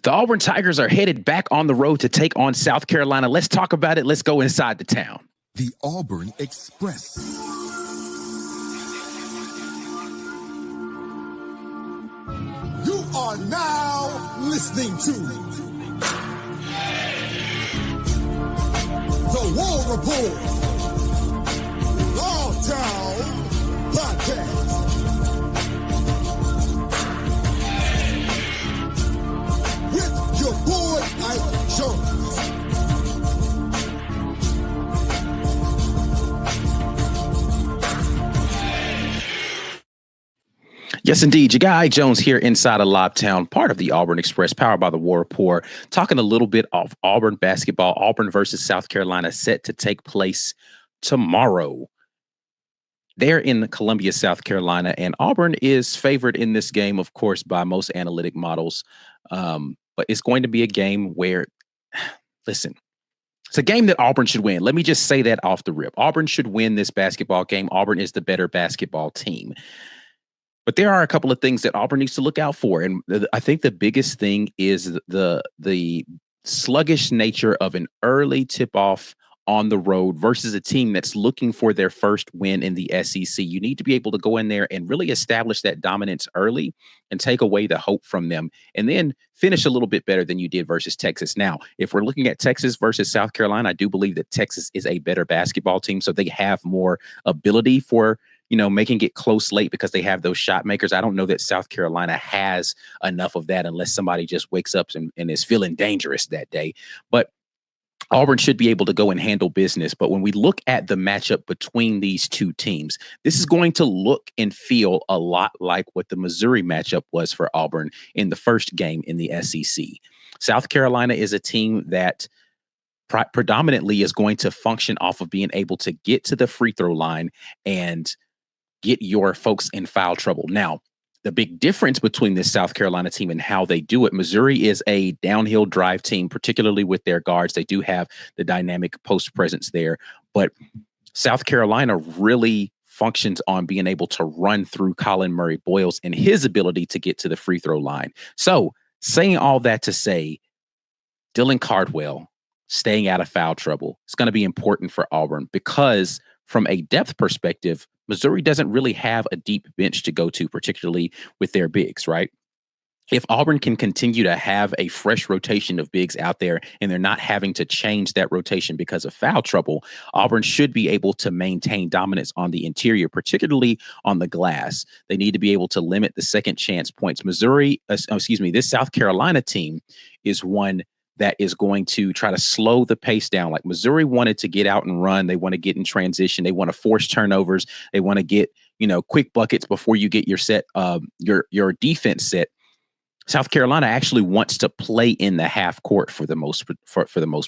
The Auburn Tigers are headed back on the road to take on South Carolina. Let's talk about it. Let's go inside the town. The Auburn Express. You are now listening to The War Report, Longtown Podcast. With your boy, Ike Jones. Yes, indeed. Your guy Ike Jones here inside of Lobtown, part of the Auburn Express, powered by the War Report, talking a little bit of Auburn basketball. Auburn versus South Carolina set to take place tomorrow. They're in Columbia, South Carolina, and Auburn is favored in this game, of course, by most analytic models. But it's going to be a game where, listen, it's a game that Auburn should win. Let me just say that off the rip. Auburn should win this basketball game. Auburn is the better basketball team. But there are a couple of things that Auburn needs to look out for. And I think the biggest thing is the sluggish nature of an early tip-off on the road versus a team that's looking for their first win in the SEC. You need to be able to go in there and really establish that dominance early and take away the hope from them, and then finish a little bit better than you did versus Texas. Now, if we're looking at Texas versus South Carolina, I do believe that Texas is a better basketball team, so they have more ability for making it close late because they have those shot makers. I don't know that South Carolina has enough of that unless somebody just wakes up and is feeling dangerous that day. But Auburn should be able to go and handle business. But when we look at the matchup between these two teams, this is going to look and feel a lot like what the Missouri matchup was for Auburn in the first game in the SEC. South Carolina is a team that predominantly is going to function off of being able to get to the free throw line and get your folks in foul trouble. Now, the big difference between this South Carolina team and how they do it, Missouri is a downhill drive team, particularly with their guards. They do have the dynamic post presence there, but South Carolina really functions on being able to run through Colin Murray Boyles and his ability to get to the free throw line. So saying all that to say, Dylan Cardwell staying out of foul trouble is going to be important for Auburn because from a depth perspective, Missouri doesn't really have a deep bench to go to, particularly with their bigs, right? If Auburn can continue to have a fresh rotation of bigs out there and they're not having to change that rotation because of foul trouble, Auburn should be able to maintain dominance on the interior, particularly on the glass. They need to be able to limit the second chance points. This South Carolina team is one that is going to try to slow the pace down. Like Missouri wanted to get out and run. They want to get in transition. They want to force turnovers. They want to get, quick buckets before you get your set, your defense set. South Carolina actually wants to play in the half court for the most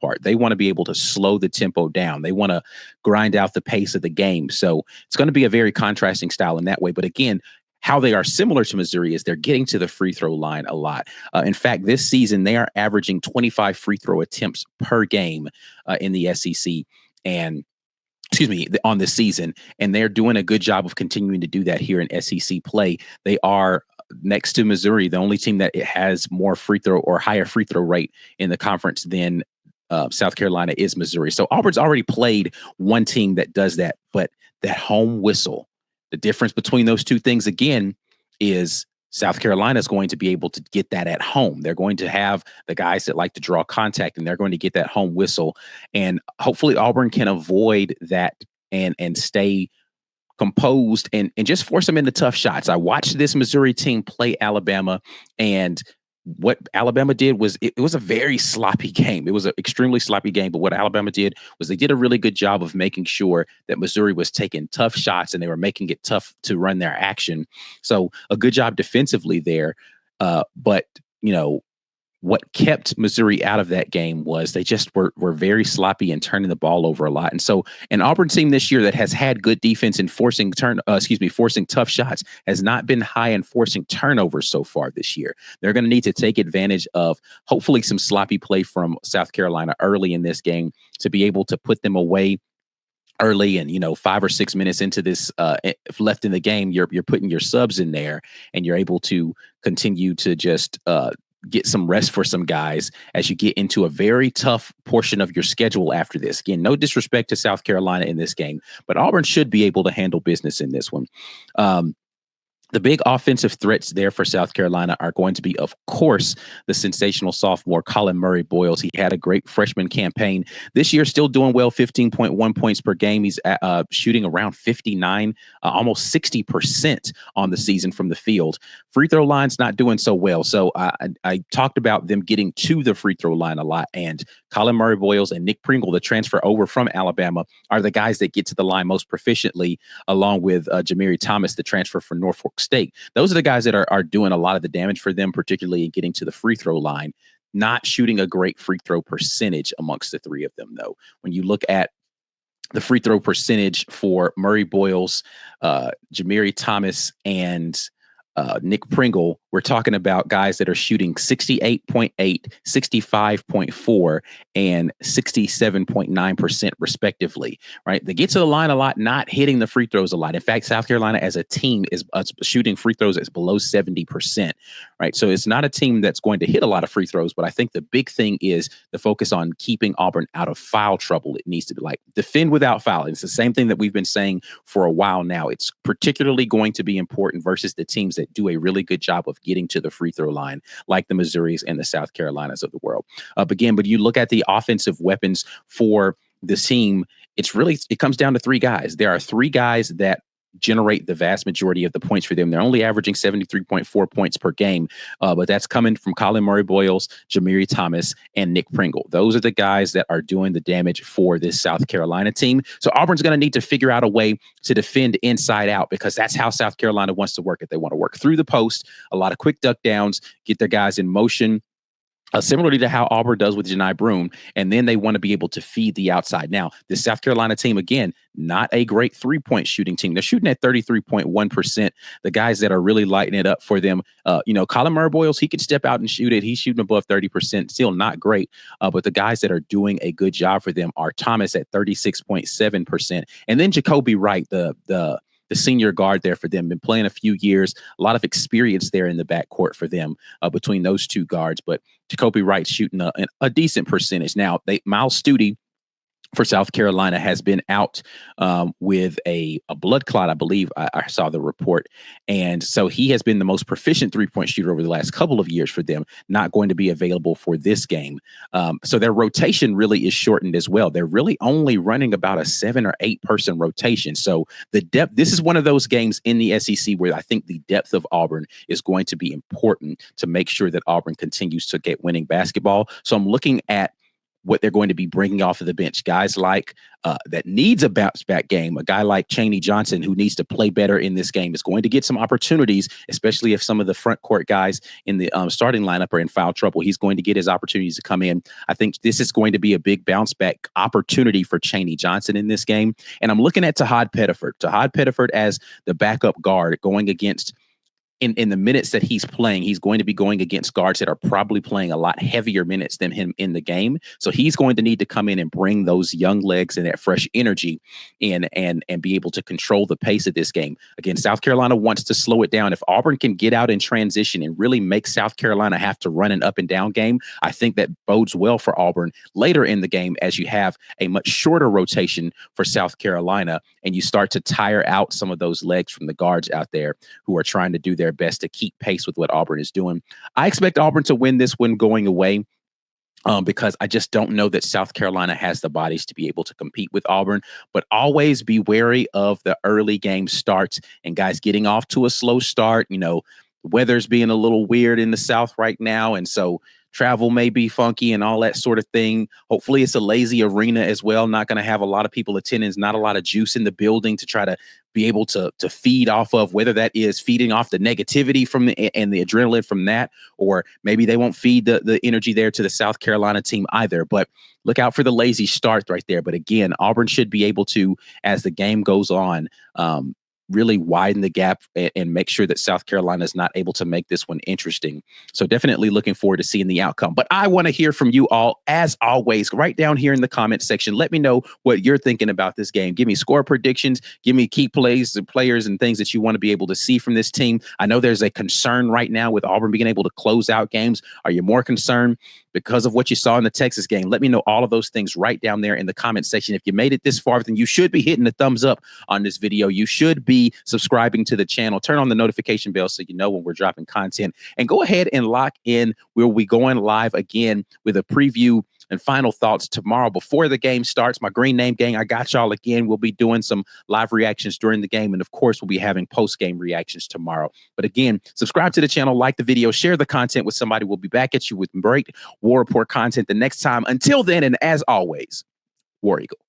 part. They want to be able to slow the tempo down. They want to grind out the pace of the game. So it's going to be a very contrasting style in that way. But again, how they are similar to Missouri is they're getting to the free throw line a lot. In fact, this season, they are averaging 25 free throw attempts per game in the SEC on this season. And they're doing a good job of continuing to do that here in SEC play. They are, next to Missouri, the only team that has more free throw or higher free throw rate in the conference than South Carolina is Missouri. So Auburn's already played one team that does that, but that home whistle, the difference between those two things, again, is South Carolina is going to be able to get that at home. They're going to have the guys that like to draw contact, and they're going to get that home whistle. And hopefully Auburn can avoid that and stay composed and just force them into tough shots. I watched this Missouri team play Alabama, and what Alabama did was it was a very sloppy game. It was an extremely sloppy game. But what Alabama did was they did a really good job of making sure that Missouri was taking tough shots and they were making it tough to run their action. So a good job defensively there. But, what kept Missouri out of that game was they just were very sloppy and turning the ball over a lot. And so an Auburn team this year that has had good defense and forcing tough shots has not been high in forcing turnovers so far this year. They're going to need to take advantage of hopefully some sloppy play from South Carolina early in this game to be able to put them away early. And 5 or 6 minutes into this left in the game, you're putting your subs in there and you're able to continue to just get some rest for some guys as you get into a very tough portion of your schedule after this. Again, no disrespect to South Carolina in this game, but Auburn should be able to handle business in this one. The big offensive threats there for South Carolina are going to be, of course, the sensational sophomore Colin Murray Boyles. He had a great freshman campaign this year, still doing well, 15.1 points per game. He's shooting around 59, almost 60% on the season from the field. Free throw line's not doing so well. So I talked about them getting to the free throw line a lot. And Colin Murray Boyles and Nick Pringle, the transfer over from Alabama, are the guys that get to the line most proficiently, along with Jamiri Thomas, the transfer from Norfolk State. Those are the guys that are doing a lot of the damage for them, particularly in getting to the free throw line. Not shooting a great free throw percentage amongst the three of them, though. When you look at the free throw percentage for Murray Boyles, Jamiri Thomas, and Nick Pringle, we're talking about guys that are shooting 68.8, 65.4, and 67.9% respectively, right? They get to the line a lot, not hitting the free throws a lot. In fact, South Carolina as a team is shooting free throws as below 70%, right? So it's not a team that's going to hit a lot of free throws, but I think the big thing is the focus on keeping Auburn out of foul trouble. It needs to be like defend without fouling. It's the same thing that we've been saying for a while now. It's particularly going to be important versus the teams that do a really good job of getting to the free throw line, like the Missouris and the South Carolinas of the world. But you look at the offensive weapons for the team, it comes down to three guys. There are three guys that generate the vast majority of the points for them. They're only averaging 73.4 points per game, but that's coming from Colin Murray Boyles, Jamiri Thomas, and Nick Pringle. Those are the guys that are doing the damage for this South Carolina team. So Auburn's going to need to figure out a way to defend inside out, because that's how South Carolina wants to work it. They want to work through the post, a lot of quick duck downs, get their guys in motion, similarly to how Auburn does with Janai Broome, and then they want to be able to feed the outside. Now, this South Carolina team, again, not a great three-point shooting team. They're shooting at 33.1%. The guys that are really lighting it up for them, Colin Murray Boyles, he could step out and shoot it. He's shooting above 30%, still not great. But the guys that are doing a good job for them are Thomas at 36.7%, and then Jacoby Wright, the senior guard there for them, been playing a few years, a lot of experience there in the backcourt for them between those two guards. But Jacoby Wright shooting a decent percentage. Now, Miles Studi for South Carolina has been out with a blood clot, I believe. I saw the report. And so he has been the most proficient three-point shooter over the last couple of years for them, not going to be available for this game. So their rotation really is shortened as well. They're really only running about a 7 or 8 person rotation. So the depth, this is one of those games in the SEC where I think the depth of Auburn is going to be important to make sure that Auburn continues to get winning basketball. So I'm looking at what they're going to be bringing off of the bench. Guys like that needs a bounce back game. A guy like Chaney Johnson, who needs to play better in this game, is going to get some opportunities, especially if some of the front court guys in the starting lineup are in foul trouble. He's going to get his opportunities to come in. I think this is going to be a big bounce back opportunity for Chaney Johnson in this game. And I'm looking at Tahad Pettiford as the backup guard going against, in the minutes that he's playing, he's going to be going against guards that are probably playing a lot heavier minutes than him in the game. So he's going to need to come in and bring those young legs and that fresh energy in and be able to control the pace of this game. Again, South Carolina wants to slow it down. If Auburn can get out in transition and really make South Carolina have to run an up and down game, I think that bodes well for Auburn later in the game, as you have a much shorter rotation for South Carolina and you start to tire out some of those legs from the guards out there who are trying to do their best to keep pace with what Auburn is doing. I expect Auburn to win this one going away because I just don't know that South Carolina has the bodies to be able to compete with Auburn. But always be wary of the early game starts and guys getting off to a slow start. You know, the weather's being a little weird in the South right now, and so travel may be funky and all that sort of thing. Hopefully it's a lazy arena as well. Not going to have a lot of people attending. Not a lot of juice in the building to try to be able to feed off of, whether that is feeding off the negativity from and the adrenaline from that, or maybe they won't feed the energy there to the South Carolina team either. But look out for the lazy start right there. But again, Auburn should be able to, as the game goes on, really widen the gap and make sure that South Carolina is not able to make this one interesting. So definitely looking forward to seeing the outcome. But I want to hear from you all, as always, right down here in the comment section. Let me know what you're thinking about this game. Give me score predictions. Give me key plays, the players, and things that you want to be able to see from this team. I know there's a concern right now with Auburn being able to close out games. Are you more concerned because of what you saw in the Texas game? Let me know all of those things right down there in the comment section. If you made it this far, then you should be hitting the thumbs up on this video. You should be subscribing to the channel. Turn on the notification bell so you know when we're dropping content. And go ahead and lock in. We'll be going live again with a preview and final thoughts tomorrow before the game starts. My Green Name Gang, I got y'all again. We'll be doing some live reactions during the game. And of course, we'll be having post-game reactions tomorrow. But again, subscribe to the channel, like the video, share the content with somebody. We'll be back at you with great War Report content the next time. Until then, and as always, War Eagle.